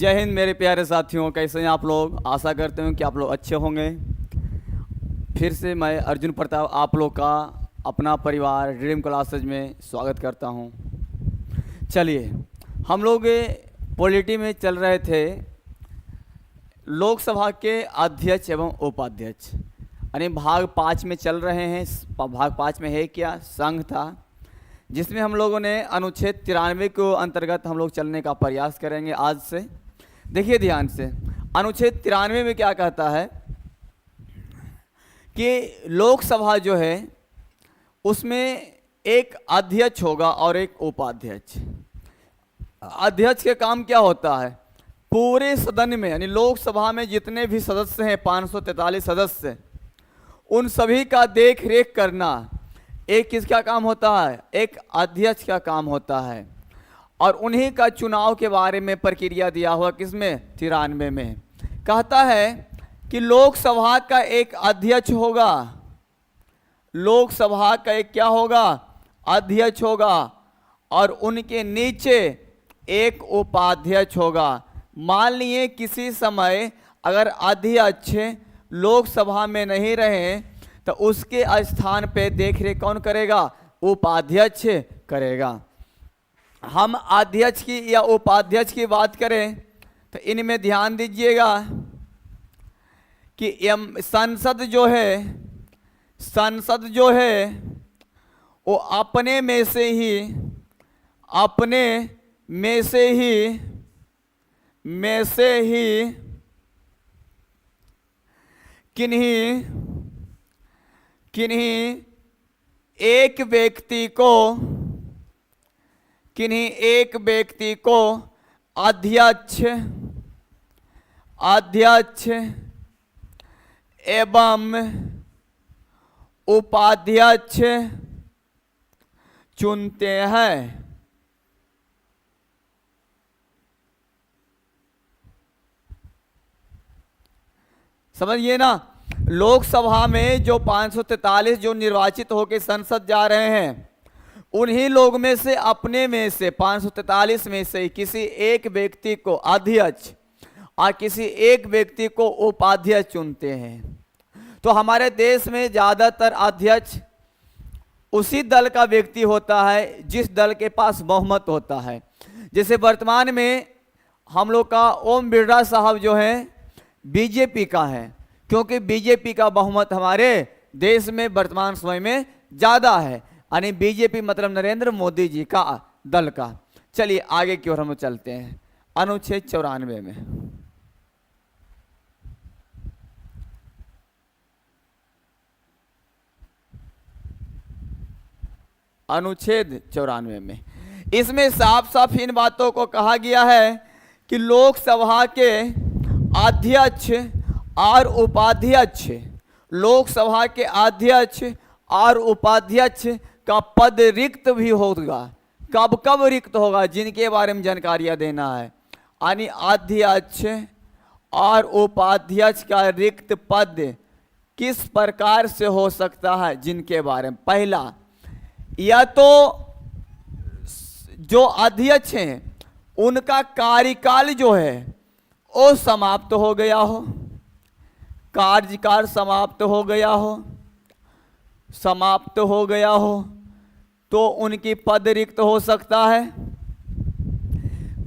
जय हिंद मेरे प्यारे साथियों, कैसे हैं आप लोग। आशा करते हूँ कि आप लोग अच्छे होंगे। फिर से मैं अर्जुन प्रताप आप लोग का अपना परिवार ड्रीम क्लासेज में स्वागत करता हूँ। चलिए, हम लोग पॉलिटी में चल रहे थे लोकसभा के अध्यक्ष एवं उपाध्यक्ष, यानी भाग 5 में चल रहे हैं। भाग 5 में है क्या, संघ था, जिसमें हम लोगों ने अनुच्छेद 93 के अंतर्गत हम लोग चलने का प्रयास करेंगे आज से। देखिए ध्यान से, अनुच्छेद 93 में क्या कहता है कि लोकसभा जो है उसमें एक अध्यक्ष होगा और एक उपाध्यक्ष। अध्यक्ष के काम क्या होता है, पूरे सदन में यानी लोकसभा में जितने भी सदस्य हैं 543 सदस्य, उन सभी का देख रेख करना एक किसका काम होता है, एक अध्यक्ष का काम होता है। और उन्हीं का चुनाव के बारे में प्रक्रिया दिया हुआ किसमें, 93 में कहता है कि लोकसभा का एक अध्यक्ष होगा, लोकसभा का एक क्या होगा, अध्यक्ष होगा, और उनके नीचे एक उपाध्यक्ष होगा। मान लिए किसी समय अगर अध्यक्ष लोकसभा में नहीं रहे तो उसके स्थान पे देखरेख कौन करेगा, उपाध्यक्ष करेगा। हम अध्यक्ष की या उपाध्यक्ष की बात करें तो इनमें ध्यान दीजिएगा कि संसद जो है वो अपने में से ही किन्हीं एक व्यक्ति को अध्यक्ष एवं उपाध्यक्ष चुनते हैं। समझिए ना, लोकसभा में जो 543 जो निर्वाचित होकर संसद जा रहे हैं, उन्हीं लोग में से अपने में से 543 में से किसी एक व्यक्ति को अध्यक्ष और किसी एक व्यक्ति को उपाध्यक्ष चुनते हैं। तो हमारे देश में ज़्यादातर अध्यक्ष उसी दल का व्यक्ति होता है जिस दल के पास बहुमत होता है। जैसे वर्तमान में हम लोग का ओम बिरला साहब जो हैं बीजेपी का है, क्योंकि बीजेपी का बहुमत हमारे देश में वर्तमान समय में ज़्यादा है, यानी बीजेपी मतलब नरेंद्र मोदी जी का दल का। चलिए आगे की ओर हम चलते हैं। अनुच्छेद 94 में अनुच्छेद 94 में इसमें साफ साफ इन बातों को कहा गया है कि लोकसभा के अध्यक्ष और उपाध्यक्ष, लोकसभा के अध्यक्ष और उपाध्यक्ष का पद रिक्त भी होगा। कब कब रिक्त होगा, जिनके बारे में जानकारियां देना है। यानी अध्यक्ष और उपाध्यक्ष का रिक्त पद किस प्रकार से हो सकता है, जिनके बारे में, पहला, या तो जो अध्यक्ष हैं उनका कार्यकाल जो है वो समाप्त हो गया हो, कार्यकाल समाप्त हो गया हो तो उनकी पद रिक्त हो सकता है।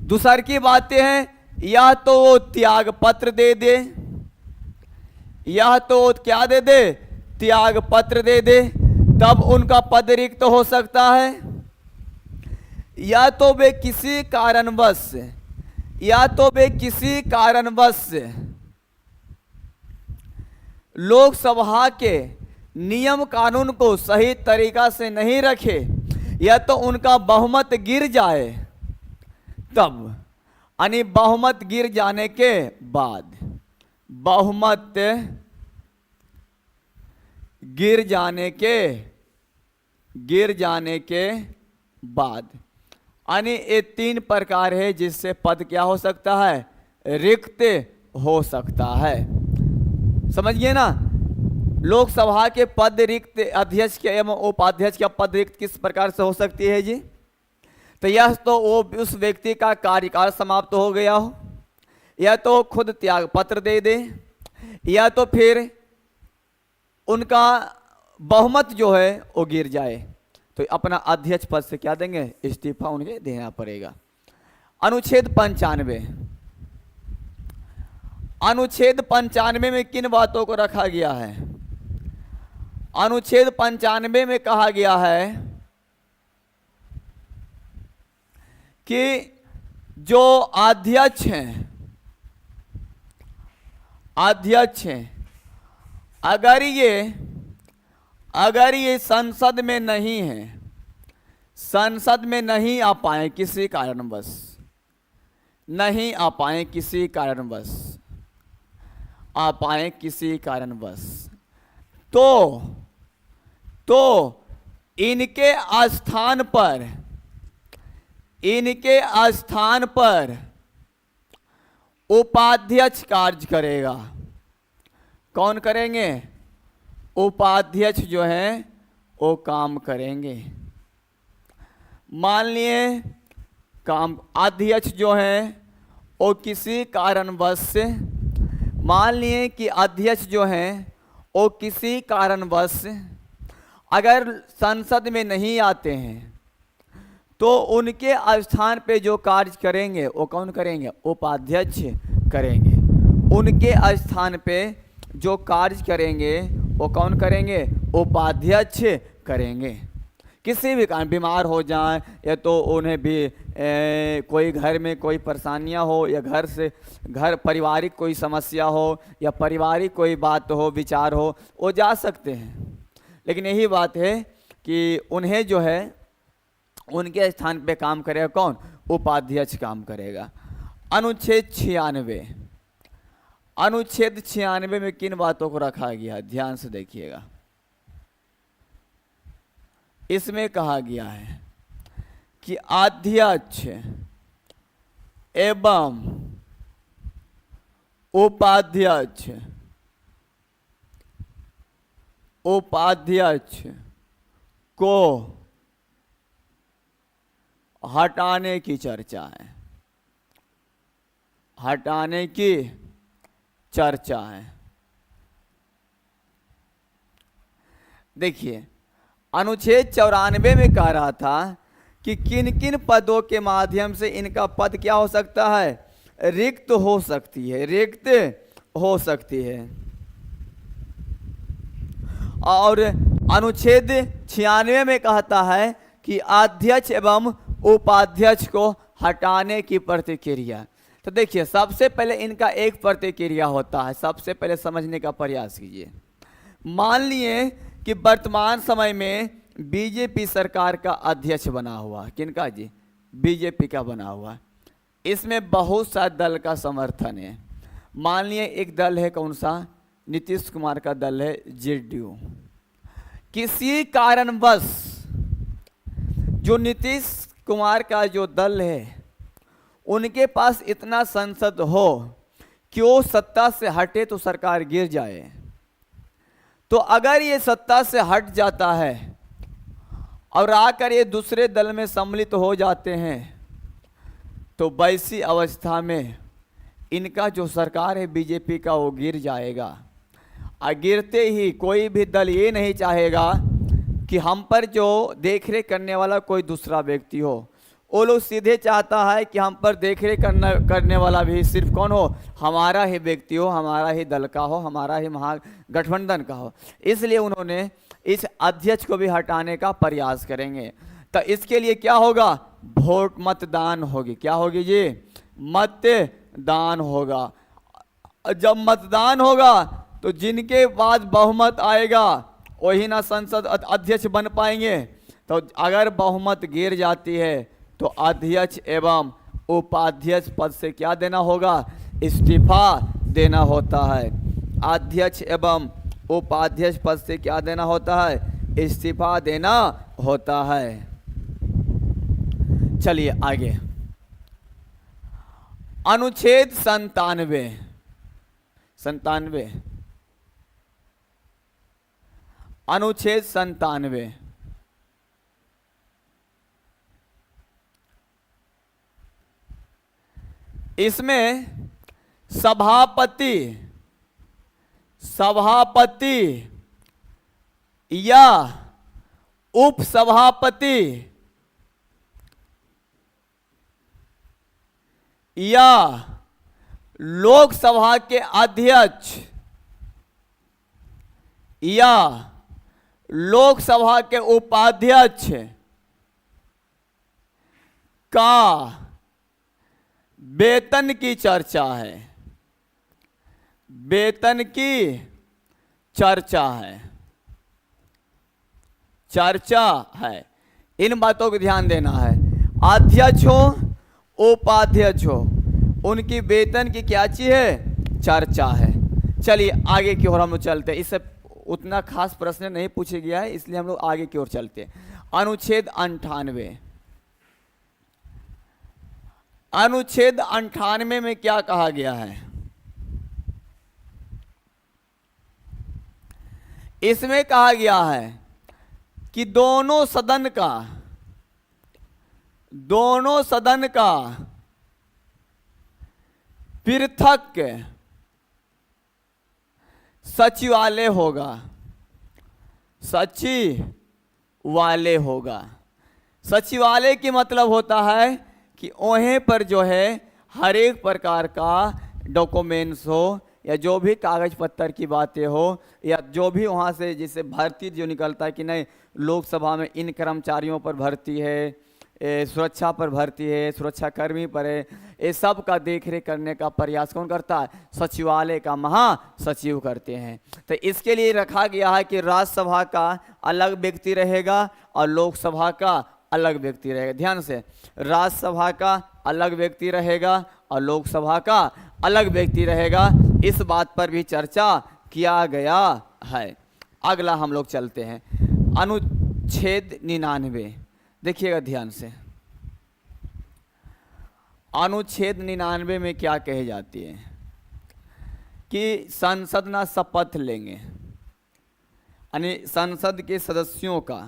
दूसर की बातें हैं, या तो वो त्याग पत्र दे दे, या तो वो क्या दे दे, त्याग पत्र दे दे, तब उनका पद रिक्त हो सकता है। या तो वे किसी कारणवश लोकसभा के नियम कानून को सही तरीका से नहीं रखे, या तो उनका बहुमत गिर जाए, तब यानी बहुमत गिर जाने के बाद, यानी ये 3 प्रकार है जिससे पद क्या हो सकता है, रिक्त हो सकता है। समझिए ना, लोकसभा के पद रिक्त, अध्यक्ष के एवं उपाध्यक्ष का पद रिक्त किस प्रकार से हो सकती है जी। तो यह तो वो उस व्यक्ति का कार्यकाल समाप्त हो गया हो, या तो खुद त्याग पत्र दे दे, या तो फिर उनका बहुमत जो है वो गिर जाए, तो अपना अध्यक्ष पद से क्या देंगे, इस्तीफा उन्हें देना पड़ेगा। अनुच्छेद 95, अनुच्छेद 95 में किन बातों को रखा गया है? अनुच्छेद 95 में कहा गया है कि जो अध्यक्ष हैं, अध्यक्ष हैं, अगर ये संसद में नहीं है, संसद में नहीं आ पाए किसी कारणवश, नहीं आ पाए किसी कारणवश, आ पाए किसी कारणवश, तो इनके स्थान पर, इनके स्थान पर उपाध्यक्ष कार्य करेगा। कौन करेंगे? उपाध्यक्ष जो हैं वो काम करेंगे। मान लिए काम अध्यक्ष जो हैं वो किसी कारणवश से, मान लिए कि अध्यक्ष जो हैं वो किसी कारणवश अगर संसद में नहीं आते हैं, तो उनके स्थान पे जो कार्य करेंगे वो कौन करेंगे? उपाध्यक्ष करेंगे। उनके स्थान पे जो कार्य करेंगे वो कौन करेंगे? उपाध्यक्ष करेंगे। किसी भी कारण बीमार हो जाएं, या तो उन्हें भी कोई घर में कोई परेशानियां हो, या घर पारिवारिक कोई समस्या हो, या पारिवारिक कोई बात हो, विचार हो, वो जा सकते हैं। लेकिन यही बात है कि उन्हें जो है उनके स्थान पे काम करेगा कौन? उपाध्यक्ष काम करेगा। अनुच्छेद 96, अनुच्छेद 96 में किन बातों को रखा गया? ध्यान से देखिएगा। इसमें कहा गया है कि अध्यक्ष एवं उपाध्यक्ष, उपाध्यक्ष को हटाने की चर्चा है, हटाने की चर्चा है। देखिए, अनुच्छेद 94 में कह रहा था कि किन किन पदों के माध्यम से इनका पद क्या हो सकता है? रिक्त हो सकती है, रिक्त हो सकती है। और अनुच्छेद 96 में कहता है कि अध्यक्ष एवं उपाध्यक्ष को हटाने की प्रतिक्रिया। तो देखिए, सबसे पहले इनका एक प्रतिक्रिया होता है, सबसे पहले समझने का प्रयास कीजिए। मान लिए कि वर्तमान समय में बीजेपी सरकार का अध्यक्ष बना हुआ, किनका जी? बीजेपी का बना हुआ। इसमें बहुत सा दल का समर्थन है। मान लिए एक दल है, कौन सा? नीतीश कुमार का दल है, जेडीयू। किसी कारणवश जो नीतीश कुमार का जो दल है, उनके पास इतना संसद हो कि वो सत्ता से हटे तो सरकार गिर जाए। तो अगर ये सत्ता से हट जाता है और आकर ये दूसरे दल में सम्मिलित हो जाते हैं, तो वैसी अवस्था में इनका जो सरकार है बीजेपी का, वो गिर जाएगा। और गिरते ही कोई भी दल ये नहीं चाहेगा कि हम पर जो देखरेख करने वाला कोई दूसरा व्यक्ति हो। वो लोग सीधे चाहता है कि हम पर देखरेख करने वाला भी सिर्फ कौन हो? हमारा ही व्यक्ति हो, हमारा ही दल का हो, हमारा ही महागठबंधन का हो। इसलिए उन्होंने इस अध्यक्ष को भी हटाने का प्रयास करेंगे। तो इसके लिए क्या होगा? वोट, मतदान होगी। क्या होगी जी? मतदान होगा। जब मतदान होगा तो जिनके पास बहुमत आएगा वही ना संसद अध्यक्ष बन पाएंगे। तो अगर बहुमत गिर जाती है तो अध्यक्ष एवं उपाध्यक्ष पद से क्या देना होगा? इस्तीफा देना होता है। अध्यक्ष एवं उपाध्यक्ष पद से क्या देना होता है? इस्तीफा देना होता है। चलिए आगे। अनुच्छेद 97, 97, अनुच्छेद 97, इसमें सभापति, सभापति या उपसभापति या लोकसभा के अध्यक्ष या लोकसभा के उपाध्यक्ष का वेतन की चर्चा है, वेतन की चर्चा है, चर्चा है। इन बातों को ध्यान देना है। अध्यक्ष हो उपाध्यक्ष हो, उनकी वेतन की क्या चीज है? चर्चा है। चलिए आगे की ओर हम लोग चलते हैं। इससे उतना खास प्रश्न नहीं पूछा गया है, इसलिए हम लोग आगे की ओर चलते हैं। अनुच्छेद 98, अनुच्छेद 98 में क्या कहा गया है? इसमें कहा गया है कि दोनों सदन का पृथक सचिवालय होगा, सचिवालय होगा। सचिवालय की मतलब होता है कि वहीं पर जो है हर एक प्रकार का डॉक्यूमेंट्स हो या जो भी कागज पत्तर की बातें हो या जो भी वहाँ से जैसे भर्ती जो निकलता है कि नहीं लोकसभा में इन कर्मचारियों पर भर्ती है, सुरक्षा पर भर्ती है, सुरक्षाकर्मी पर है, ये सब का देखरेख करने का प्रयास कौन करता है? सचिवालय का महासचिव करते हैं। तो इसके लिए रखा गया है कि राज्यसभा का अलग व्यक्ति रहेगा और लोकसभा का अलग व्यक्ति रहेगा। ध्यान से, राज्यसभा का अलग व्यक्ति रहेगा और लोकसभा का अलग व्यक्ति रहेगा। इस बात पर भी चर्चा किया गया है। अगला हम लोग चलते हैं, अनुच्छेद 99। देखिएगा ध्यान से, अनुच्छेद 99 में क्या कही जाती है कि संसद ना शपथ लेंगे, यानी संसद के सदस्यों का,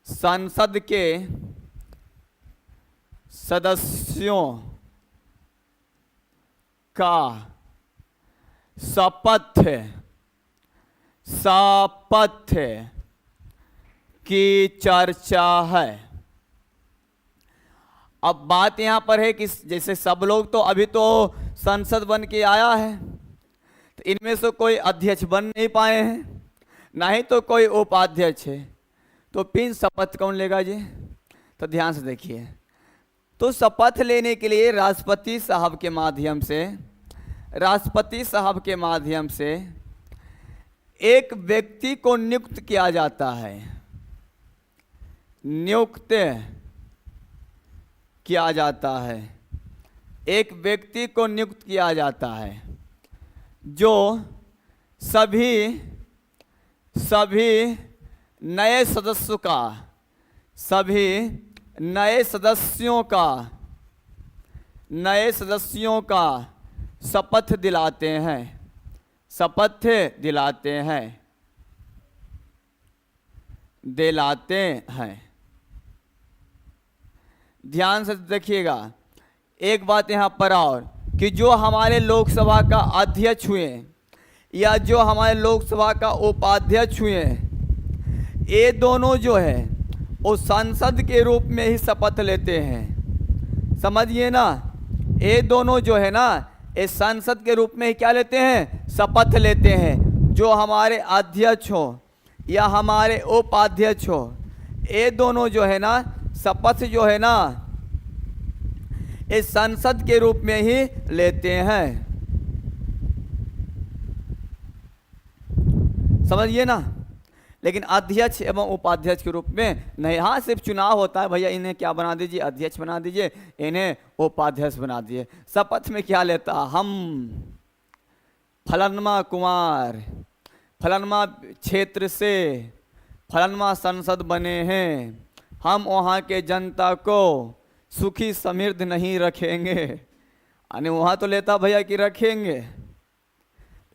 संसद के सदस्यों का शपथ की चर्चा है। अब बात यहां पर है कि जैसे सब लोग तो अभी तो संसद बन के आया है, तो इनमें से कोई अध्यक्ष बन नहीं पाए हैं, ना ही तो कोई उपाध्यक्ष है, तो फिर शपथ कौन लेगा जी? तो ध्यान से देखिए, तो शपथ लेने के लिए राष्ट्रपति साहब के माध्यम से, राष्ट्रपति साहब के माध्यम से एक व्यक्ति को नियुक्त किया जाता है, नियुक्त किया जाता है, एक व्यक्ति को नियुक्त किया जाता है जो सभी नए सदस्यों का, सभी नए सदस्यों का शपथ दिलाते हैं, शपथ दिलाते हैं। ध्यान से देखिएगा एक बात यहाँ पर और, कि जो हमारे लोकसभा का अध्यक्ष हुए या जो हमारे लोकसभा का उपाध्यक्ष हुए, ये दोनों जो है वो संसद के रूप में ही शपथ लेते हैं। समझिए ना, ये दोनों जो है ना ये संसद के रूप में ही क्या लेते हैं? शपथ लेते हैं। जो हमारे अध्यक्ष हो या हमारे उपाध्यक्ष हो, ये दोनों जो है ना शपथ जो है ना इस संसद के रूप में ही लेते हैं। समझिए ना, लेकिन अध्यक्ष एवं उपाध्यक्ष के रूप में नहीं। हाँ, सिर्फ चुनाव होता है, भैया इन्हें क्या बना दीजिए? अध्यक्ष बना दीजिए, इन्हें उपाध्यक्ष बना दीजिए। शपथ में क्या लेता? हम फलनमा कुमार, फलनमा क्षेत्र से फलनमा सांसद बने हैं, हम वहाँ के जनता को सुखी समृद्ध नहीं रखेंगे। यानी वहाँ तो लेता भैया कि रखेंगे,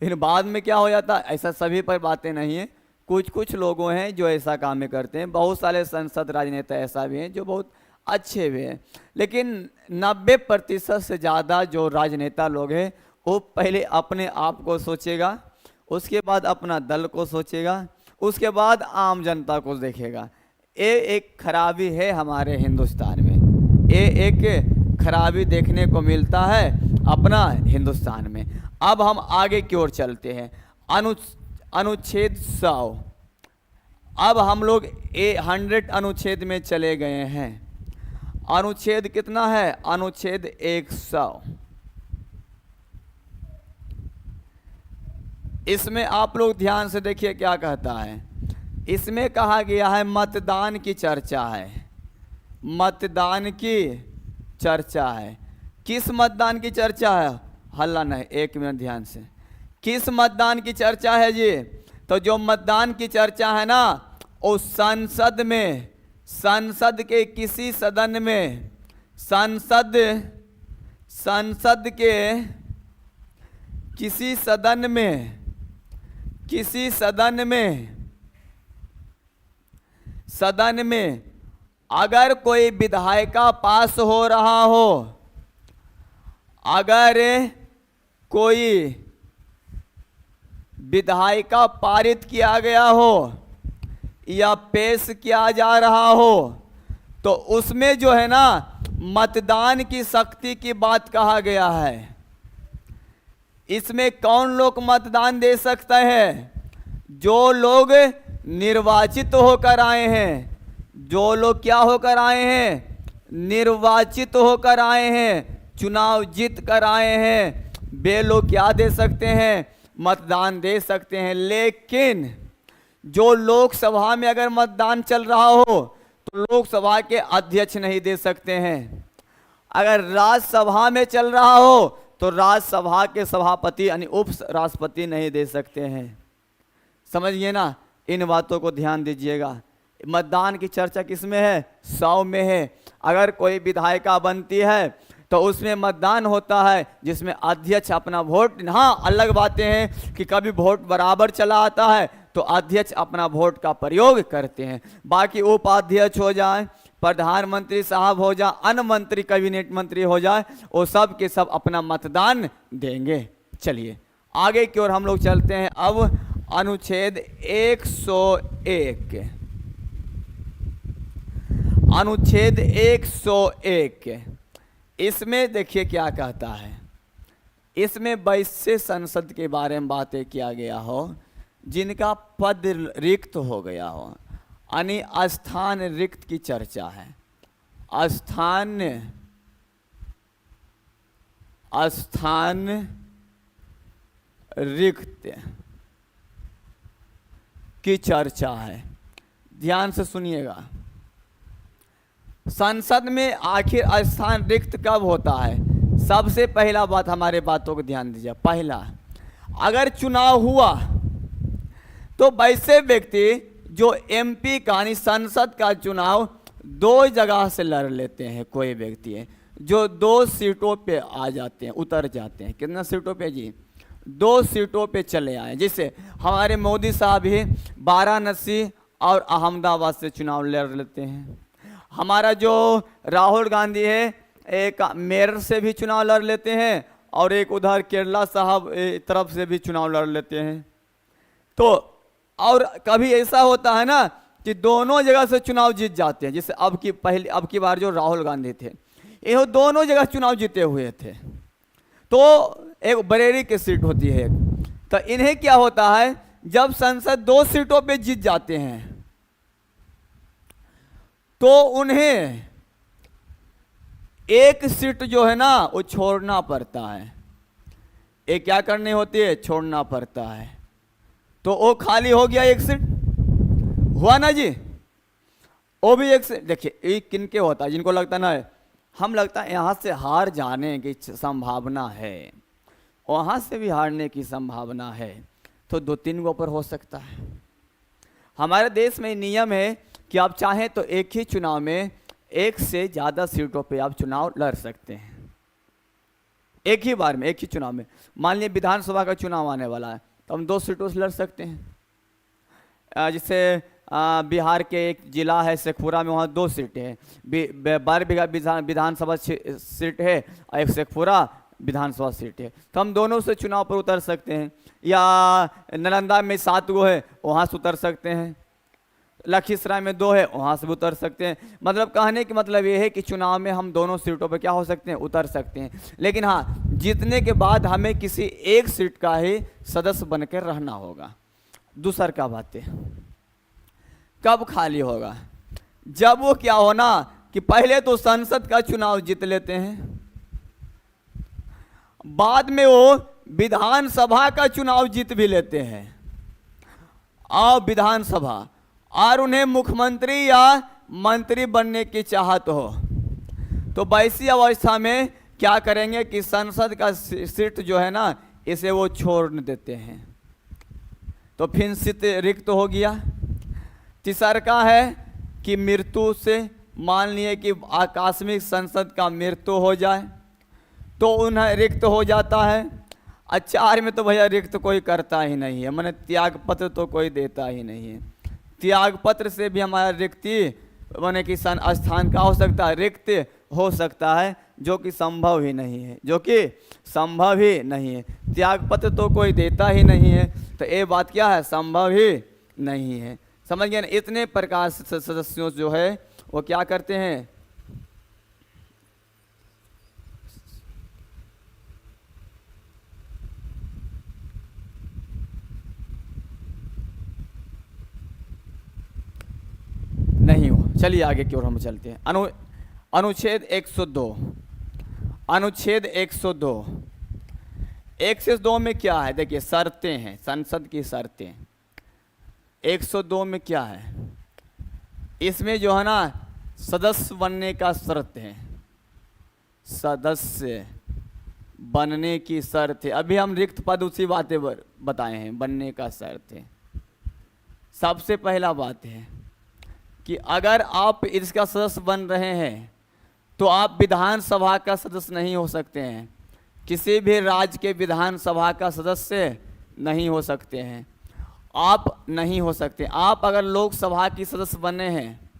लेकिन बाद में क्या हो जाता? ऐसा सभी पर बातें नहीं है, कुछ लोगों हैं जो ऐसा काम करते हैं। बहुत सारे संसद राजनेता ऐसा भी हैं जो बहुत अच्छे भी हैं, लेकिन 90% से ज़्यादा जो राजनेता लोग हैं वो पहले अपने आप को सोचेगा, उसके बाद अपना दल को सोचेगा, उसके बाद आम जनता को देखेगा। ये एक खराबी है हमारे हिंदुस्तान में, ये एक खराबी देखने को मिलता है अपना हिंदुस्तान में। अब हम आगे की ओर चलते हैं। अनुच्छेद 100, अब हम लोग 100 अनुच्छेद में चले गए हैं। अनुच्छेद कितना है? अनुच्छेद 100। इसमें आप लोग ध्यान से देखिए क्या कहता है। इसमें कहा गया है मतदान की चर्चा है, मतदान की चर्चा है। किस मतदान की चर्चा है? हल्ला नहीं, एक मिनट ध्यान से। किस मतदान की चर्चा है जी? तो जो मतदान की चर्चा है ना, वो संसद में, संसद के किसी सदन में, संसद के किसी सदन में, किसी सदन में, सदन में अगर कोई विधायिका पास हो रहा हो, अगर कोई विधायिका पारित किया गया हो या पेश किया जा रहा हो, तो उसमें जो है ना मतदान की शक्ति की बात कहा गया है। इसमें कौन लोग मतदान दे सकते हैं? जो लोग निर्वाचित होकर आए हैं, जो लोग क्या होकर आए हैं? निर्वाचित होकर आए हैं, चुनाव जीत कर आए हैं, वे लोग क्या दे सकते हैं? मतदान दे सकते हैं। लेकिन जो लोकसभा में अगर मतदान चल रहा हो तो लोकसभा के अध्यक्ष नहीं दे सकते हैं। अगर राज्यसभा में चल रहा हो तो राज्यसभा के सभापति यानी उप राष्ट्रपति नहीं दे सकते हैं। समझिए ना, इन बातों को ध्यान दीजिएगा। मतदान की चर्चा किसमें है? 100 में है। अगर कोई विधायिका बनती है तो उसमें मतदान होता है जिसमें अध्यक्ष अपना वोट, हाँ अलग बातें हैं कि कभी वोट बराबर चला आता है तो अध्यक्ष अपना वोट का प्रयोग करते हैं। बाकी उपाध्यक्ष हो जाए, प्रधानमंत्री साहब हो जाए, अन्य मंत्री कैबिनेट मंत्री हो जाए, वो सब के सब अपना मतदान देंगे। चलिए आगे की ओर हम लोग चलते हैं। अब अनुच्छेद 101, अनुच्छेद 101, इसमें देखिए क्या कहता है। इसमें वैसे संसद के बारे में बातें किया गया हो जिनका पद रिक्त हो गया हो, यानी स्थान रिक्त की चर्चा है। स्थान रिक्त की चर्चा है। ध्यान से सुनिएगा। संसद में आखिर स्थान रिक्त कब होता है? सबसे पहला बात, हमारे बातों को ध्यान दीजिए। पहला, अगर चुनाव हुआ तो वैसे व्यक्ति जो एमपी का यानी संसद का चुनाव 2 जगह से लड़ लेते हैं। कोई व्यक्ति है जो 2 सीटों पे आ जाते हैं, उतर जाते हैं। कितना सीटों पे जी? 2 सीटों पे चले आए। जैसे हमारे मोदी साहब ही वाराणसी और अहमदाबाद से चुनाव लड़ लेते हैं। हमारा जो राहुल गांधी है एक मेरठ से भी चुनाव लड़ लेते हैं और एक उधर केरला साहब तरफ से भी चुनाव लड़ लेते हैं। तो और कभी ऐसा होता है ना कि दोनों जगह से चुनाव जीत जाते हैं। जैसे अब की बार जो राहुल गांधी थे, ये दोनों जगह चुनाव जीते हुए थे। तो एक बरेली की सीट होती है। तो इन्हें क्या होता है, जब संसद 2 सीटों पे जीत जाते हैं तो उन्हें एक सीट जो है ना वो छोड़ना पड़ता है। एक क्या करनी होती है? छोड़ना पड़ता है। तो वो खाली हो गया, एक सीट हुआ ना जी। वो भी एक सीट। देखिए ये किन के होता है? जिनको लगता ना है, हम लगता है यहाँ से हार जाने की संभावना है, वहाँ से भी हारने की संभावना है, तो 2-3 गो पर हो सकता है। हमारे देश में नियम है कि आप चाहें तो एक ही चुनाव में 1 से ज़्यादा सीटों पे आप चुनाव लड़ सकते हैं। एक ही बार में, एक ही चुनाव में। मान लीजिए विधानसभा का चुनाव आने वाला है तो हम 2 सीटों से लड़ सकते हैं। जैसे बिहार के एक जिला है शेखपुरा में, वहाँ 2 सीटें हैं। 12 विधानसभा सीट है, एक शेखपुरा विधानसभा सीट है, तो हम दोनों से चुनाव पर उतर सकते हैं। या नालंदा में 7 गो है, वहाँ से उतर सकते हैं। लखीसराय में 2 है, वहाँ से भी उतर सकते हैं। मतलब कहने की मतलब ये है कि चुनाव में हम दोनों सीटों पर क्या हो सकते हैं, उतर सकते हैं। लेकिन हाँ, जीतने के बाद हमें किसी एक सीट का ही सदस्य बनकर रहना होगा। दूसरा क्या बात है, कब खाली होगा, जब वो क्या हो ना कि पहले तो संसद का चुनाव जीत लेते हैं, बाद में वो विधानसभा का चुनाव जीत भी लेते हैं और विधानसभा, और उन्हें मुख्यमंत्री या मंत्री बनने की चाहत हो, तो वैसी अवस्था में क्या करेंगे कि संसद का सीट जो है ना, इसे वो छोड़ देते हैं, तो फिर सीट रिक्त हो गया। तीसरा का है कि मृत्यु से, मान लिए कि आकस्मिक संसद का मृत्यु हो जाए तो उन्हें रिक्त हो जाता है। 4 में तो भैया रिक्त कोई करता ही नहीं है, मैंने त्याग पत्र तो कोई देता ही नहीं है। त्याग पत्र से भी हमारा रिक्ति माने कि स्थान का हो सकता है, रिक्त हो सकता है, जो कि संभव ही नहीं है, जो कि संभव ही नहीं है। त्याग पत्र तो कोई देता ही नहीं है, तो ये बात क्या है, संभव ही नहीं है। समझ गए ना। इतने प्रकार से सदस्यों जो है वो क्या करते हैं, नहीं हो। चलिए आगे की ओर हम चलते हैं। अनुच्छेद 102, अनुच्छेद 102 1 से 2 में क्या है, देखिए शर्तें हैं, संसद की शर्तें। 102 में क्या है, इसमें जो है ना सदस्य बनने का शर्त है, सदस्य बनने की शर्त है। अभी हम रिक्त पद उसी बातें बताए हैं, बनने का शर्त है। सबसे पहला बात है कि अगर आप इसका सदस्य बन रहे हैं तो आप विधानसभा का सदस्य नहीं हो सकते हैं, किसी भी राज्य के विधानसभा का सदस्य नहीं हो सकते हैं, आप नहीं हो सकते। आप अगर लोकसभा की सदस्य बने हैं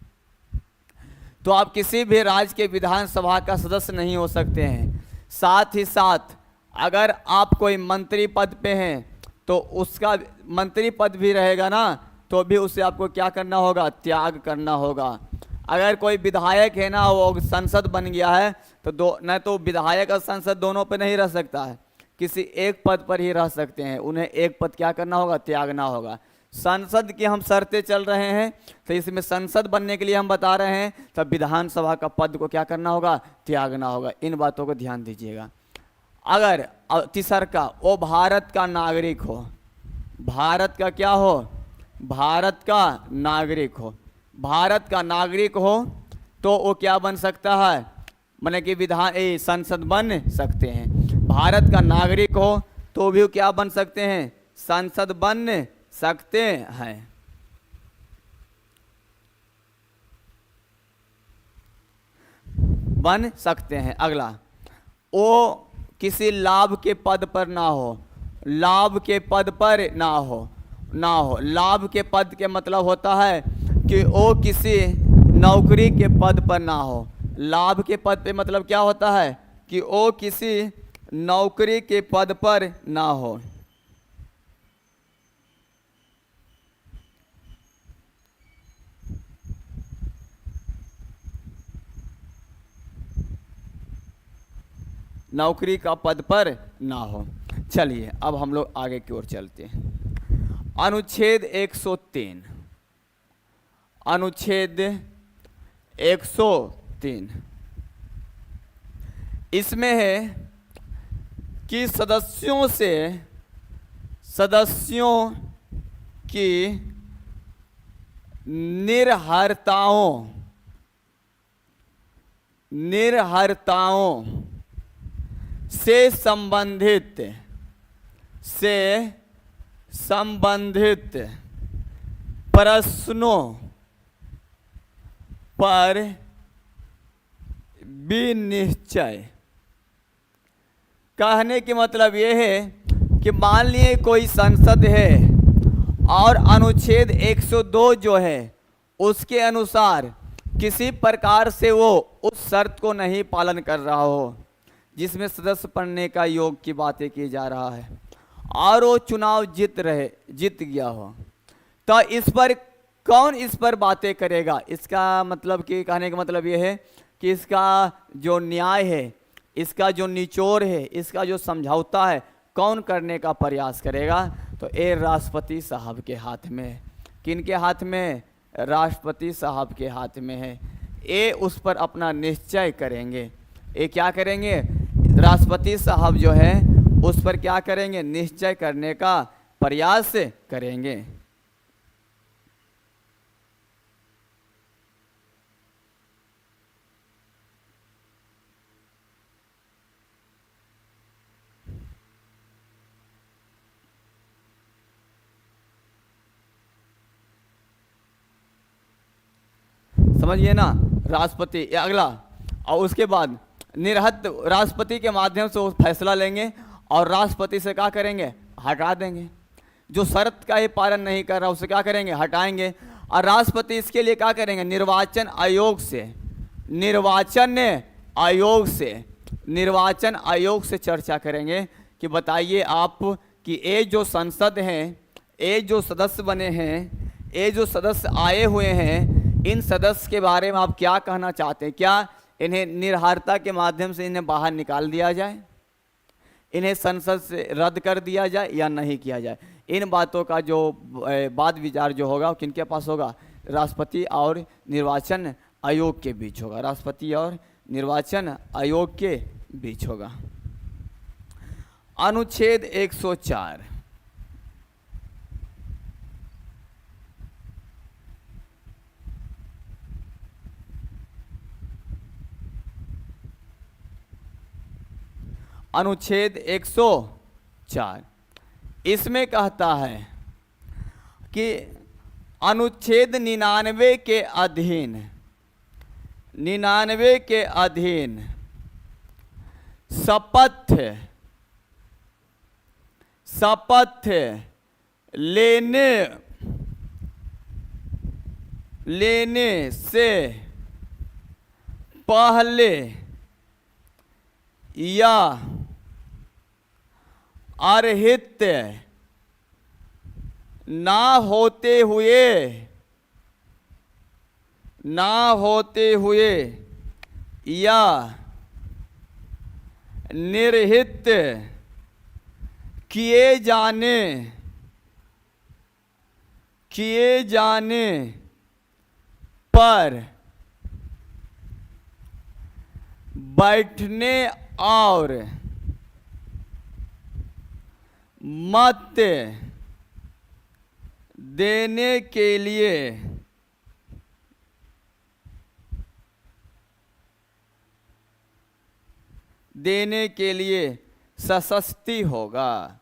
तो आप किसी भी राज्य के विधानसभा का सदस्य नहीं हो सकते हैं। साथ ही साथ अगर आप कोई मंत्री पद पे हैं तो उसका मंत्री पद भी रहेगा ना, तो भी उसे आपको क्या करना होगा, त्याग करना होगा। अगर कोई विधायक है ना, वो संसद बन गया है तो न तो विधायक और संसद दोनों पे नहीं रह सकता है, किसी एक पद पर ही रह सकते हैं। उन्हें एक पद क्या करना होगा, त्यागना होगा। संसद की हम शर्तें चल रहे हैं, तो इसमें संसद बनने के लिए हम बता रहे हैं, तब विधानसभा का पद को क्या करना होगा, त्यागना होगा। इन बातों को ध्यान दीजिएगा। अगर तीसरा का वो भारत का नागरिक हो, भारत का क्या हो, भारत का नागरिक हो, भारत का नागरिक हो तो वो क्या बन सकता है, माने कि संसद बन सकते हैं। भारत का नागरिक हो तो भी क्या बन सकते हैं, संसद बन सकते हैं। बन सकते हैं। अगला, वो किसी लाभ के पद पर ना हो, लाभ के पद पर ना हो, ना हो। लाभ के पद के मतलब होता है कि वो किसी नौकरी के पद पर ना हो। लाभ के पद पे मतलब क्या होता है कि वो किसी नौकरी के पद पर ना हो। नौकरी का पद पर ना हो। चलिए अब हम लोग आगे की ओर चलते हैं। अनुच्छेद 103, अनुच्छेद 103 इसमें है कि सदस्यों से, सदस्यों की निर्हरताओं, निर्हरताओं से संबंधित प्रश्नों पर विनिश्चय। कहने की मतलब ये है कि मान लिए कोई संसद है और अनुच्छेद 102 जो है उसके अनुसार किसी प्रकार से वो उस शर्त को नहीं पालन कर रहा हो, जिसमें सदस्य बनने का योग की बातें की जा रहा है और वो चुनाव जीत गया हो, तो इस पर कौन इस पर बातें करेगा? इसका मतलब कि कहने का मतलब ये है कि इसका जो न्याय है, इसका जो निचोड़ है, इसका जो समझौता है, कौन करने का प्रयास करेगा? तो ये राष्ट्रपति साहब के हाथ में है। किनके हाथ में? राष्ट्रपति साहब के हाथ में है। ये उस पर अपना निश्चय करेंगे। ये क्या करेंगे? राष्ट्रपति साहब जो है उस पर क्या करेंगे? निश्चय करने का प्रयास करेंगे। समझिए ना, राष्ट्रपति अगला, और उसके बाद निरहत राष्ट्रपति के माध्यम से वो फैसला लेंगे और राष्ट्रपति से क्या करेंगे? हटा देंगे। जो शर्त का ही पालन नहीं कर रहा उसे क्या करेंगे? हटाएंगे। और राष्ट्रपति इसके लिए क्या करेंगे? निर्वाचन आयोग से चर्चा करेंगे कि बताइए आप कि ये जो संसद हैं, ये जो सदस्य बने हैं, ये जो सदस्य आए हुए हैं, इन सदस्य के बारे में आप क्या कहना चाहते हैं? क्या इन्हें निर्हारता के माध्यम से इन्हें बाहर निकाल दिया जाए, इन्हें संसद से रद्द कर दिया जाए या नहीं किया जाए? इन बातों का जो वाद विचार जो होगा किनके पास होगा? राष्ट्रपति और निर्वाचन आयोग के बीच होगा। राष्ट्रपति और निर्वाचन आयोग के बीच होगा। अनुच्छेद 104, अनुच्छेद 104 इसमें कहता है कि अनुच्छेद 99 के अधीन शपथ लेने से पहले या अर्हित ना होते हुए या निर्हित किए जाने पर बैठने और मत देने के लिए सशस्ती होगा।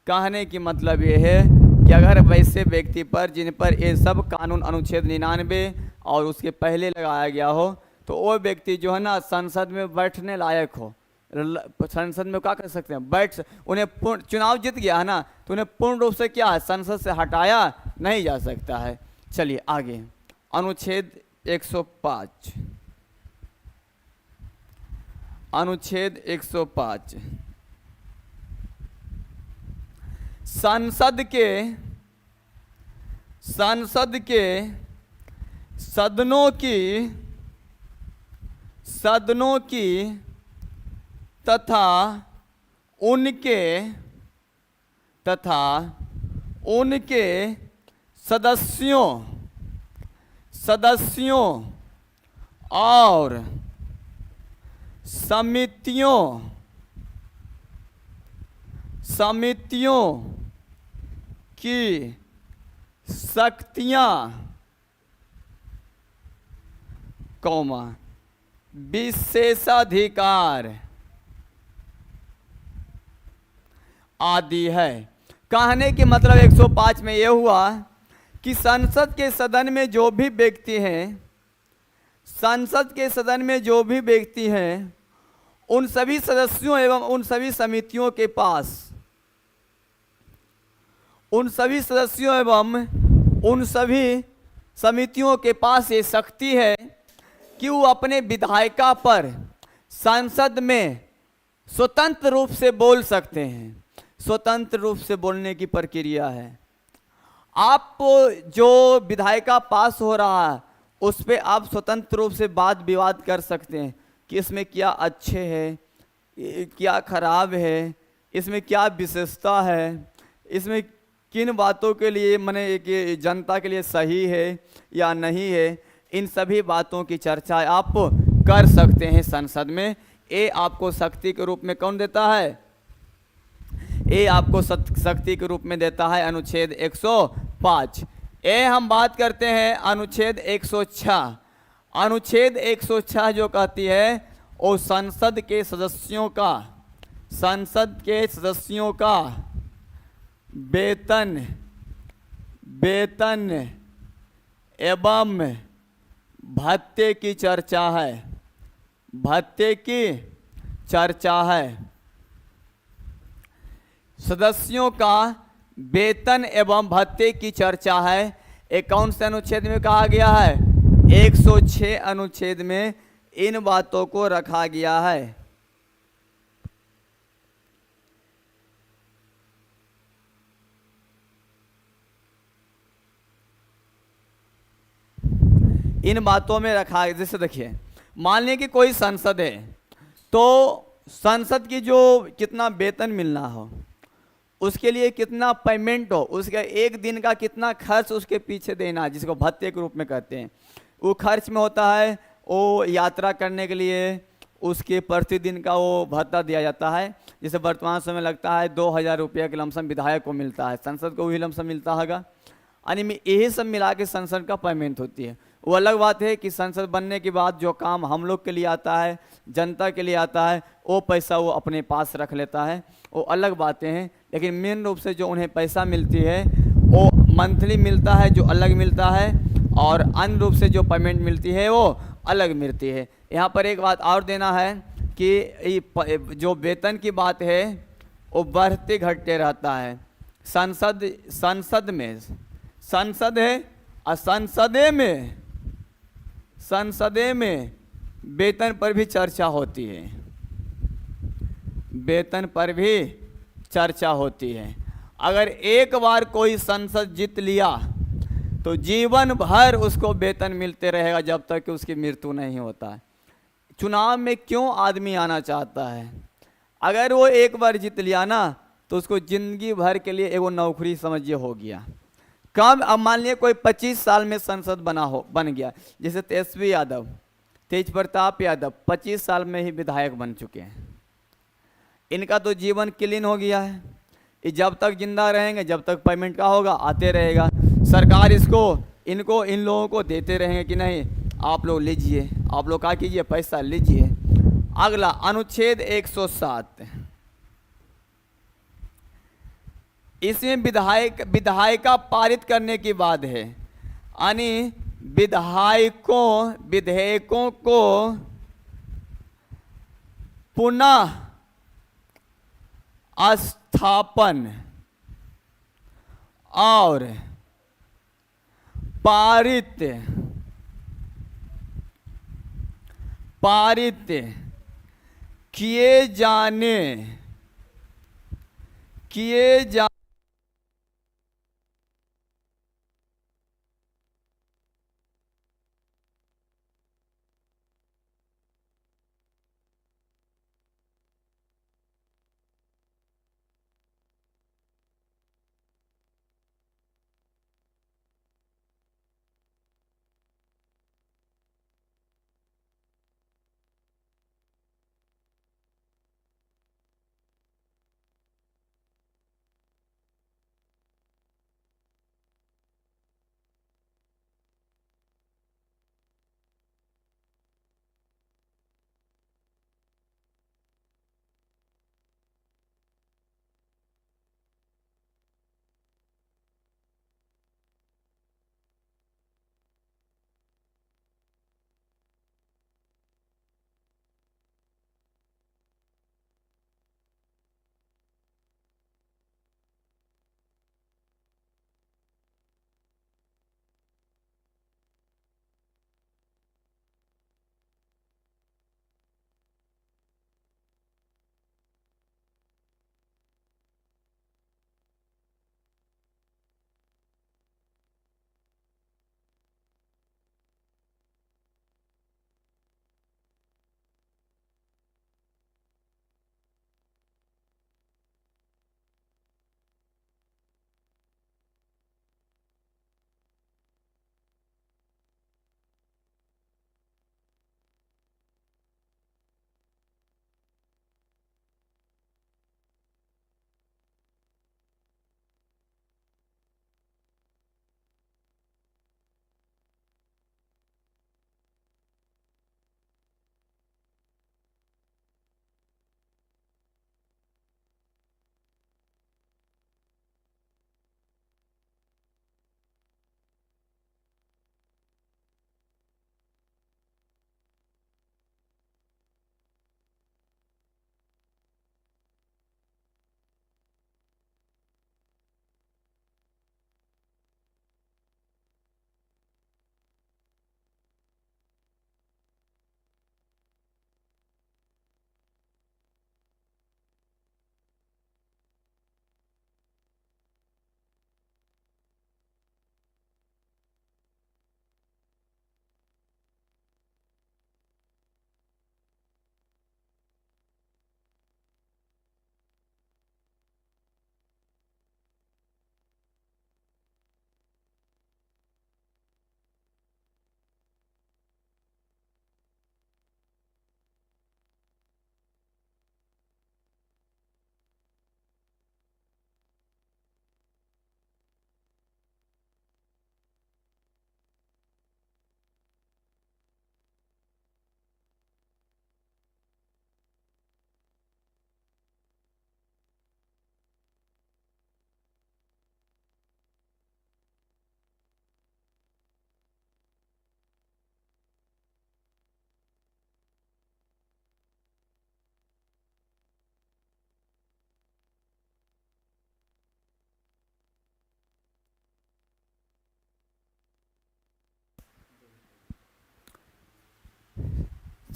कहने की मतलब ये है कि अगर वैसे व्यक्ति पर जिन पर ये सब कानून अनुच्छेद 99 और उसके पहले लगाया गया हो, तो वो व्यक्ति जो है ना संसद में बैठने लायक हो, संसद में क्या कर सकते हैं? उन्हें चुनाव जीत गया है ना, तो उन्हें पूर्ण रूप से क्या है? संसद से हटाया नहीं जा सकता है। चलिए आगे, अनुच्छेद 105, अनुच्छेद 105 संसद के सदनों की तथा उनके सदस्यों और समितियों की शक्तियां, विशेषाधिकार आदि है। कहने के मतलब 105 में यह हुआ कि संसद के सदन में जो भी व्यक्ति हैं, उन सभी सदस्यों एवं उन सभी समितियों के पास, उन सभी सदस्यों एवं उन सभी समितियों के पास ये शक्ति है कि वो अपने विधायिका पर संसद में स्वतंत्र रूप से बोल सकते हैं। स्वतंत्र रूप से बोलने की प्रक्रिया है। आप जो विधायिका पास हो रहा है उस पे आप स्वतंत्र रूप से वाद विवाद कर सकते हैं कि इसमें क्या अच्छे है, क्या खराब है, इसमें क्या विशेषता है, इसमें किन बातों के लिए माने कि जनता के लिए सही है या नहीं है, इन सभी बातों की चर्चा आप कर सकते हैं संसद में। ये आपको शक्ति के रूप में कौन देता है? ये आपको शक्ति के रूप में देता है अनुच्छेद 105। ये हम बात करते हैं अनुच्छेद 106। अनुच्छेद 106 जो कहती है वो संसद के सदस्यों का वेतन एवं भत्ते की चर्चा है। भत्ते की चर्चा है। सदस्यों का वेतन एवं भत्ते की चर्चा है। ये कौन से अनुच्छेद में कहा गया है? 106 अनुच्छेद में इन बातों को रखा गया है। इन बातों में रखा है। जैसे देखिए, मान लें कि कोई संसद है तो संसद की जो कितना वेतन मिलना हो, उसके लिए कितना पेमेंट हो, उसका एक दिन का कितना खर्च उसके पीछे देना है, जिसको भत्ते के रूप में कहते हैं, वो खर्च में होता है। वो यात्रा करने के लिए उसके प्रतिदिन का वो भत्ता दिया जाता है। जैसे वर्तमान समय लगता है 2000 रुपये का लमसम विधायक को मिलता है, संसद को वही लमसम मिलता होगा। यानी यही सब मिला के संसद का पेमेंट होती है। वो अलग बात है कि संसद बनने के बाद जो काम हम लोग के लिए आता है, जनता के लिए आता है, वो पैसा वो अपने पास रख लेता है, वो अलग बातें हैं। लेकिन मेन रूप से जो उन्हें पैसा मिलती है वो मंथली मिलता है, जो अलग मिलता है, और अन्य रूप से जो पेमेंट मिलती है वो अलग मिलती है। यहाँ पर एक बात और देना है कि जो वेतन की बात है वो बढ़ते घटते रहता है। संसद है और संसदे में वेतन पर भी चर्चा होती है। वेतन पर भी चर्चा होती है। अगर एक बार कोई संसद जीत लिया तो जीवन भर उसको वेतन मिलते रहेगा जब तक कि उसकी मृत्यु नहीं होता है। चुनाव में क्यों आदमी आना चाहता है? अगर वो एक बार जीत लिया ना तो उसको जिंदगी भर के लिए एगो नौकरी समझिए हो गया। कम अब मान लिया कोई 25 साल में संसद बन गया, जैसे तेजस्वी यादव, तेज प्रताप यादव 25 साल में ही विधायक बन चुके हैं। इनका तो जीवन क्लीन हो गया है। ये जब तक जिंदा रहेंगे, जब तक पेमेंट का होगा आते रहेगा। सरकार इन लोगों को देते रहेंगे कि नहीं आप लोग लीजिए, आप लोग क्या कीजिए, पैसा लीजिए। अगला अनुच्छेद 107, इसमें विधायिका पारित करने की बात है। यानी विधेयकों को पुनः स्थापन और पारित किए जा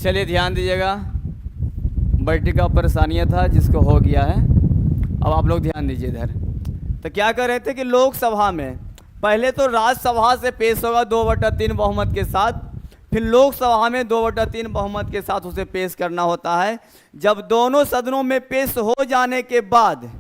चलिए ध्यान दीजिएगा, बैटरी का परेशानियाँ था जिसको हो गया है। अब आप लोग ध्यान दीजिए इधर। तो क्या कर रहे थे कि लोकसभा में पहले तो राज्यसभा से पेश होगा 2/3 बहुमत के साथ, फिर लोकसभा में 2/3 बहुमत के साथ उसे पेश करना होता है। जब दोनों सदनों में पेश हो जाने के बाद,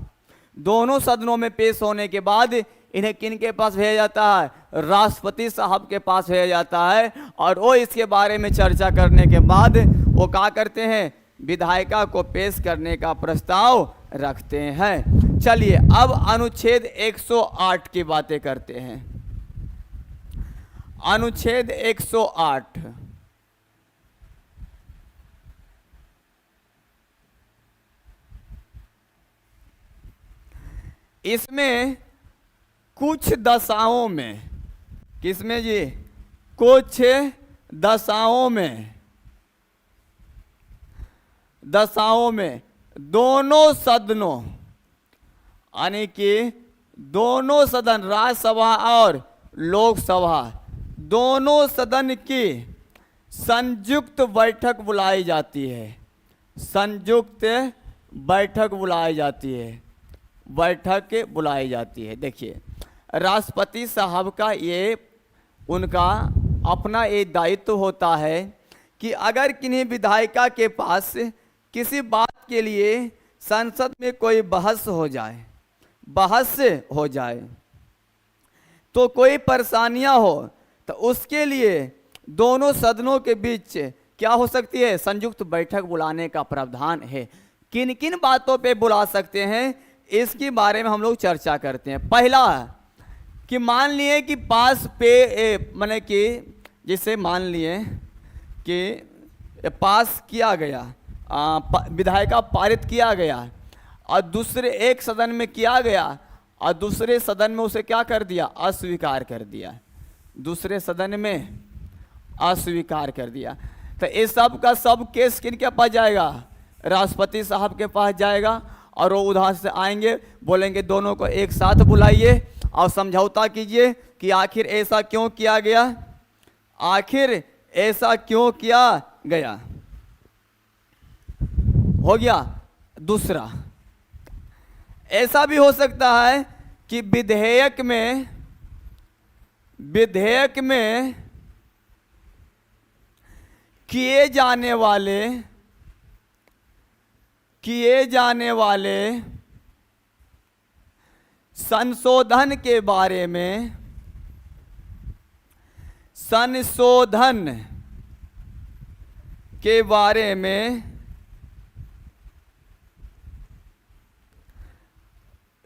दोनों सदनों में पेश होने के बाद इन्हें किन के पास भेजा जाता है? राष्ट्रपति साहब के पास भेजा जाता है। और वो इसके बारे में चर्चा करने के बाद वो क्या करते हैं? विधायिका को पेश करने का प्रस्ताव रखते हैं। चलिए अब अनुच्छेद 108 की बातें करते हैं। अनुच्छेद 108 इसमें कुछ दशाओं में, किसमें जी? कुछ दशाओं में दोनों सदनों, यानी कि दोनों सदन, राज्यसभा और लोकसभा, दोनों सदन की संयुक्त बैठक बुलाई जाती है। संयुक्त बैठक बुलाई जाती है, बैठक बुलाई जाती है। देखिए राष्ट्रपति साहब का ये उनका अपना एक दायित्व होता है कि अगर किन्हीं विधायिका के पास किसी बात के लिए संसद में कोई बहस हो जाए, तो कोई परेशानियां हो, तो उसके लिए दोनों सदनों के बीच क्या हो सकती है? संयुक्त बैठक बुलाने का प्रावधान है। किन किन बातों पे बुला सकते हैं इसके बारे में हम लोग चर्चा करते हैं। पहला कि मान लिए कि पास पे माने कि जैसे मान लिए कि पास किया गया, विधायिका पारित किया गया और दूसरे एक सदन में किया गया और दूसरे सदन में उसे क्या कर दिया? अस्वीकार कर दिया। दूसरे सदन में अस्वीकार कर दिया। तो इस सब का सब केस किन के पास जाएगा? राष्ट्रपति साहब के पास जाएगा और वो उधर से आएंगे, बोलेंगे दोनों को एक साथ बुलाइए और समझौता कीजिए कि आखिर ऐसा क्यों किया गया, आखिर ऐसा क्यों किया गया। हो गया। दूसरा ऐसा भी हो सकता है कि विधेयक में किए जाने वाले संशोधन के बारे में,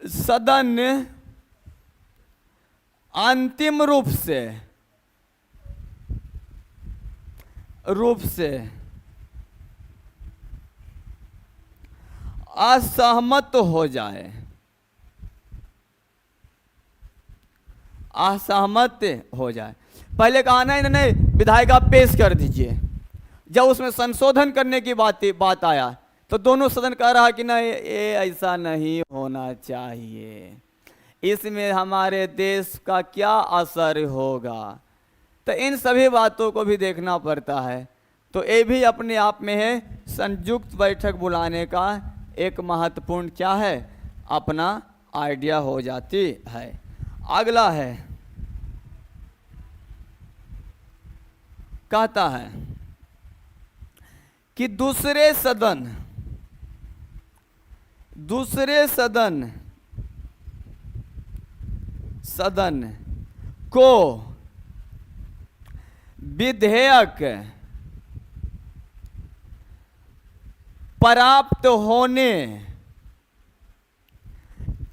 सदन अंतिम रूप से असहमत हो जाए, पहले कहा ना इन्होंने विधायिका पेश कर दीजिए, जब उसमें संशोधन करने की बात आया तो दोनों सदन कह रहा कि नहीं ये ऐसा नहीं होना चाहिए, इसमें हमारे देश का क्या असर होगा। तो इन सभी बातों को भी देखना पड़ता है। तो ये भी अपने आप में है, संयुक्त बैठक बुलाने का एक महत्वपूर्ण क्या है, अपना आइडिया हो जाती है। अगला है, कहता है कि दूसरे सदन को विधेयक प्राप्त होने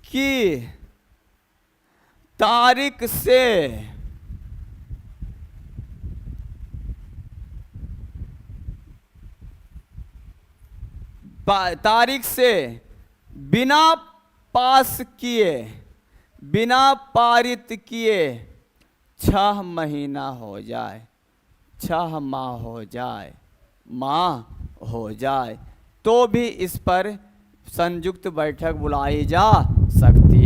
की तारीख से बिना पारित किए 6 महीना हो जाए, 6 माह हो जाए तो भी इस पर संयुक्त बैठक बुलाई जा सकती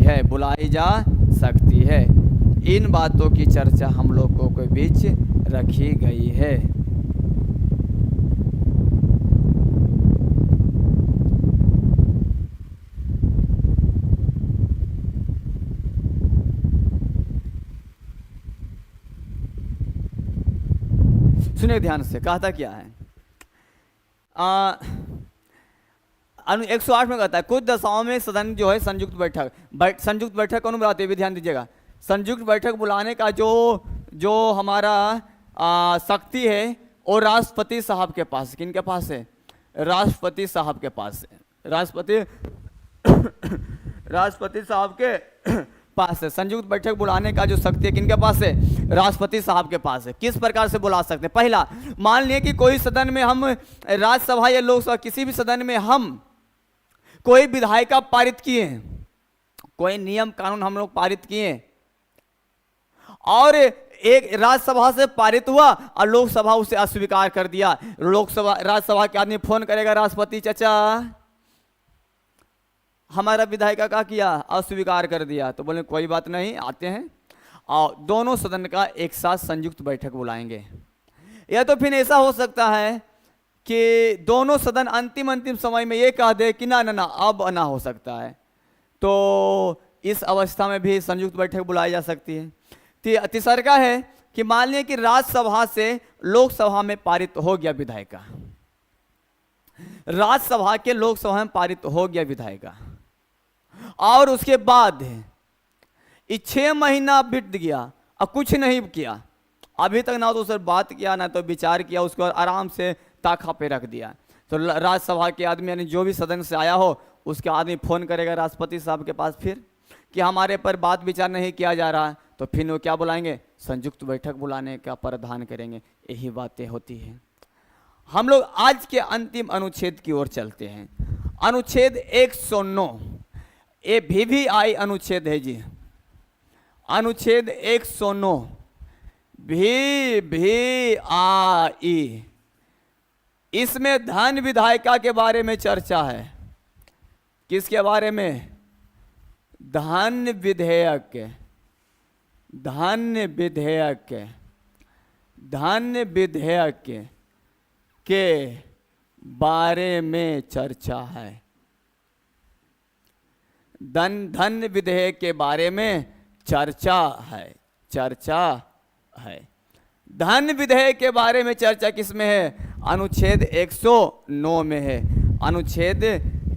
है। इन बातों की चर्चा हम लोगों के बीच रखी गई है। सुनिए ध्यान से, कहता क्या है। 108 में कहता है कुछ दशाओं में सदन जो है संयुक्त संयुक्त बैठक कौन बुलाते हैं, भी ध्यान दीजिएगा। संयुक्त बैठक बुलाने का जो हमारा शक्ति है वो राष्ट्रपति साहब के पास। किनके पास है? राष्ट्रपति साहब के पास है। राष्ट्रपति साहब के पास है। संयुक्त बैठक बुलाने का जो शक्ति है किनके पास है? राष्ट्रपति साहब के पास है। किस प्रकार से बुला सकते हैं? पहला, मान लिए कि कोई सदन में हम, राज्यसभा या लोकसभा, किसी भी सदन में हम कोई विधायिका पारित किए, कोई नियम कानून हम लोग पारित किए, और एक राज्यसभा से पारित हुआ और लोकसभा उसे अस्वीकार कर दिया। राज्यसभा के आदमी फोन करेगा, राष्ट्रपति चाचा हमारा विधायिका का किया, अस्वीकार कर दिया। तो बोले कोई बात नहीं, आते हैं और दोनों सदन का एक साथ संयुक्त बैठक बुलाएंगे। या तो फिर ऐसा हो सकता है कि दोनों सदन अंतिम समय में ये कह दे कि ना ना ना अब ना हो सकता है, तो इस अवस्था में भी संयुक्त बैठक बुलाई जा सकती है। तीसरा का है कि मान लिया कि राज्यसभा से लोकसभा में पारित हो गया विधायिका, राज्यसभा के लोकसभा में पारित हो गया विधायिका, और उसके बाद 6 महीना बीत गया और कुछ नहीं किया, अभी तक ना तो उसने बात किया ना तो विचार किया, उसको आराम से ताखा पे रख दिया। तो राज्यसभा के आदमी यानी जो भी सदन से आया हो उसके आदमी फोन करेगा राष्ट्रपति साहब के पास फिर कि हमारे पर बात विचार नहीं किया जा रहा, तो फिर वो क्या बुलाएंगे? संयुक्त बैठक बुलाने का प्रावधान करेंगे। यही बातें होती हैं। हम लोग आज के अंतिम अनुच्छेद की ओर चलते हैं। अनुच्छेद 109, ये VVI अनुच्छेद है जी। अनुच्छेद 109 VVI, इसमें धन विधायिका के बारे में चर्चा है। किसके बारे में? धन विधेयक, धन विधेयक, धन विधेयक के बारे में चर्चा है। धन विधेयक के बारे में चर्चा है, चर्चा है। धन विधेयक के बारे में चर्चा किसमें है? अनुच्छेद 109 में है। अनुच्छेद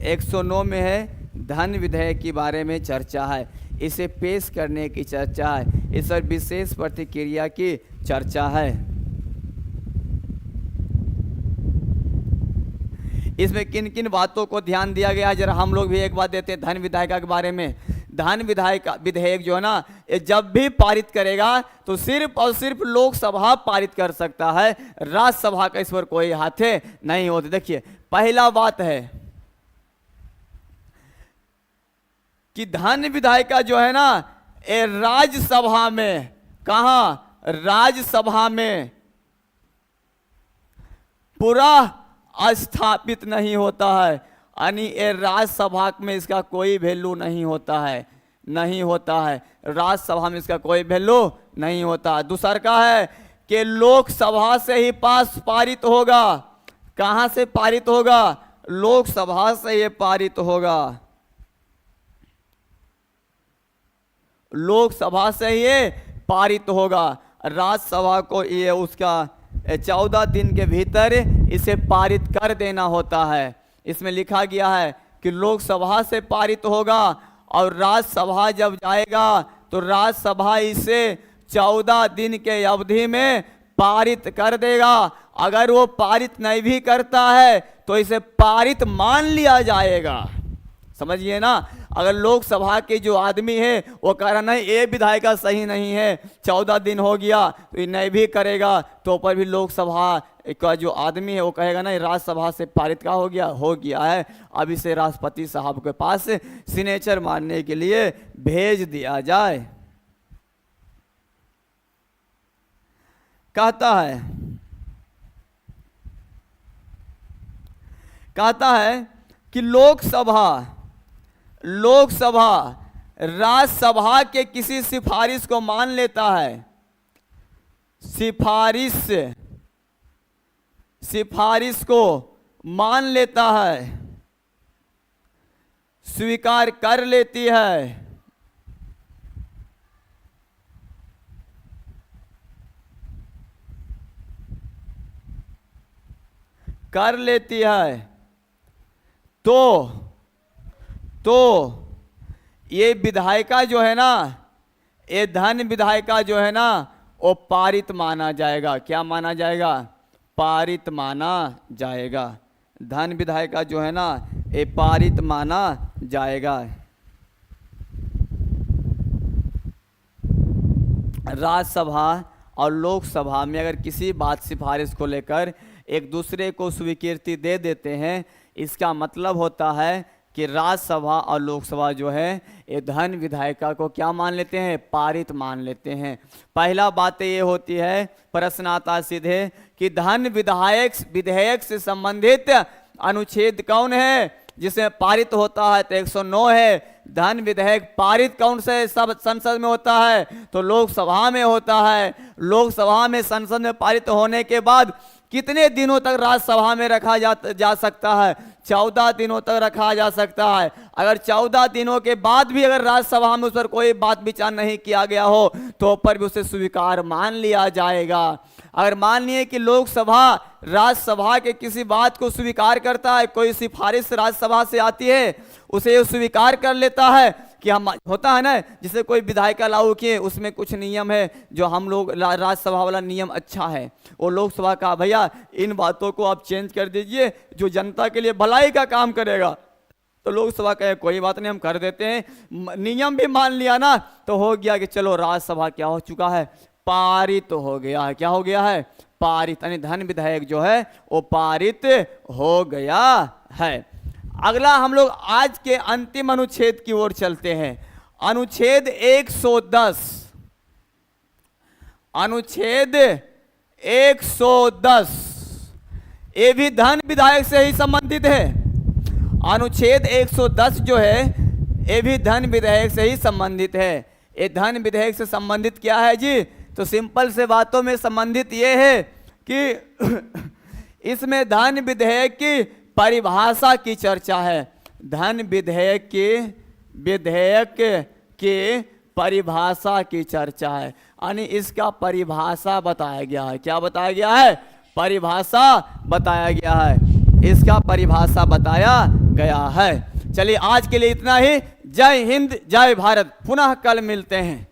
109 में है, धन विधेयक के बारे में चर्चा है। इसे पेश करने की चर्चा है, इस पर विशेष प्रतिक्रिया की चर्चा है। इसमें किन किन बातों को ध्यान दिया गया है, जरा हम लोग भी एक बात देते हैं धन विधायिका के बारे में। धन विधेयक जो है ना, ये जब भी पारित करेगा तो सिर्फ और सिर्फ लोकसभा पारित कर सकता है, राज्यसभा का इस पर कोई हाथ नहीं होते। देखिए पहला बात है कि धन विधायिका जो है ना, ये राज्यसभा में, कहाँ? राज्यसभा में पूरा स्थापित नहीं होता है, यानी ये राज्यसभा में इसका कोई वैल्यू नहीं होता है, नहीं होता है। राज्यसभा में इसका कोई वैल्यू नहीं होता। दूसरा का है कि लोकसभा से ही पारित होगा। कहाँ से पारित होगा? लोकसभा से ये पारित होगा, लोकसभा से ये पारित होगा। राज्यसभा को ये उसका 14 दिन के भीतर इसे पारित कर देना होता है। इसमें लिखा गया है कि लोकसभा से पारित होगा और राज्यसभा जब जाएगा तो राज्यसभा इसे 14 दिन के अवधि में पारित कर देगा। अगर वो पारित नहीं भी करता है तो इसे पारित मान लिया जाएगा। समझिए ना, अगर लोकसभा के जो आदमी है वो कह रहा नहीं ये विधायिका सही नहीं है, 14 दिन हो गया तो ये नहीं भी करेगा, तो पर भी लोकसभा का जो आदमी है वो कहेगा नहीं राज्यसभा से पारित का हो गया है, अब इसे राष्ट्रपति साहब के पास सिग्नेचर मारने के लिए भेज दिया जाए। कहता है कि लोकसभा राज्यसभा के किसी सिफारिश को मान लेता है, सिफारिश को मान लेता है, स्वीकार कर लेती है। कर लेती है तो ये विधायिका जो है ना, ये धन विधायिका जो है ना, वो पारित माना जाएगा। क्या माना जाएगा? पारित माना जाएगा। धन विधायिका जो है ना, ये पारित माना जाएगा। राज्यसभा और लोकसभा में अगर किसी बात सिफारिश को लेकर एक दूसरे को स्वीकृति दे देते हैं, इसका मतलब होता है कि राज्यसभा और लोकसभा जो है ये धन विधायिका को क्या मान लेते हैं? पारित मान लेते हैं। पहला बात ये होती है, प्रश्न आता सीधे कि धन विधेयक से संबंधित अनुच्छेद कौन है जिसमें पारित होता है? तो 109 है। धन विधेयक पारित कौन से सब संसद में होता है? तो लोकसभा में होता है। लोकसभा में संसद में पारित होने के बाद कितने दिनों तक राज्यसभा में रखा जा सकता है? 14 दिनों तक रखा जा सकता है। अगर 14 दिनों के बाद भी अगर राज्यसभा में उस पर कोई बात विचार नहीं किया गया हो तो पर भी उसे स्वीकार मान लिया जाएगा। अगर मान लिए कि लोकसभा राज्यसभा के किसी बात को स्वीकार करता है, कोई सिफारिश राज्यसभा से आती है, उसे स्वीकार कर लेता है कि हम होता है ना, जिसे कोई विधायिका लागू किए उसमें कुछ नियम है जो हम लोग राज्यसभा वाला नियम अच्छा है, वो लोकसभा का भैया इन बातों को आप चेंज कर दीजिए जो जनता के लिए भलाई का काम करेगा। तो लोकसभा कहे कोई बात नहीं, हम कर देते हैं। नियम भी मान लिया ना, तो हो गया कि चलो राज्यसभा क्या हो चुका है? पारित तो हो गया है। क्या हो गया है? पारित। यानी धन विधेयक जो है वो पारित हो गया है। अगला हम लोग आज के अंतिम अनुच्छेद की ओर चलते हैं। अनुच्छेद 110। अनुच्छेद 110 ये भी धन विधायक से ही संबंधित है। अनुच्छेद 110 जो है ये भी धन विधेयक से ही संबंधित है। ये धन विधेयक से संबंधित क्या है जी? तो सिंपल से बातों में संबंधित ये है कि इसमें धन विधेयक की परिभाषा की चर्चा है। धन विधेयक के परिभाषा की चर्चा है, यानी इसका परिभाषा बताया गया है। क्या बताया गया है? परिभाषा बताया गया है। इसका परिभाषा बताया गया है। चलिए आज के लिए इतना ही। जय हिंद, जय भारत। पुनः कल मिलते हैं।